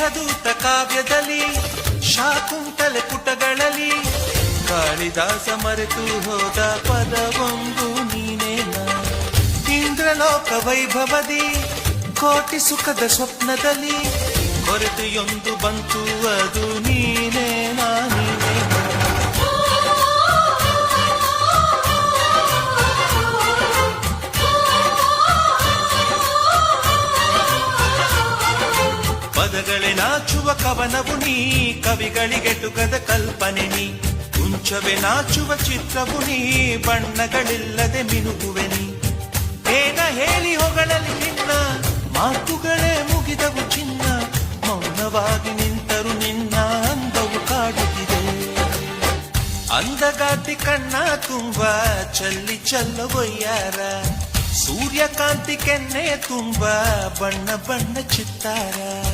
ಮೇಘದೂತ ಕಾವ್ಯದಲ್ಲಿ ಶಾಕುಂತಲೆ ಪುಟಗಳಲ್ಲಿ ಕಾಳಿದಾಸ ಮರೆತು ಹೋದ ಪದವೊಂದು ನೀನೇನ. ಇಂದ್ರಲೋಕ ವೈಭವದಿ ಕೋಟಿ ಸುಖದ ಸ್ವಪ್ನದಲ್ಲಿ ಕೊರತೆಯೊಂದು ಬಂತು ಅದು ನೀನೇನಾ ನೀನೇನಾ. ಪದಗಳೇ ನಾಚುವ ಕವನವು ನೀ, ಕವಿಗಳಿಗೆಟುಕದ ಕಲ್ಪನೆ ನೀ. ಕುಂಚವೇ ನಾಚುವ ಚಿತ್ರವು ನೀ, ಬಣ್ಣಗಳಿಲ್ಲದೆ ಮಿನುಗುವೆ ನೀ. ಬೇಗ ಹೇಳಿ ಹೊಗಳಲಿ ನಿನ್ನ ಮಾತುಗಳೇ ಮುಗಿದವು ಚಿನ್ನ. ಮೌನವಾಗಿ ನಿಂತರು ನಿನ್ನ ಅಂದವು ಕಾಡುತ್ತಿದೆ. ಅಂದಗಾತಿ ಕಣ್ಣ ತುಂಬ ಚಲ್ಲಿ ಚಲ್ಲವೊಯ್ಯಾರ. ಸೂರ್ಯಕಾಂತಿ ಕೆನ್ನೆ ತುಂಬ ಬಣ್ಣ ಬಣ್ಣ ಚಿತ್ತಾರ.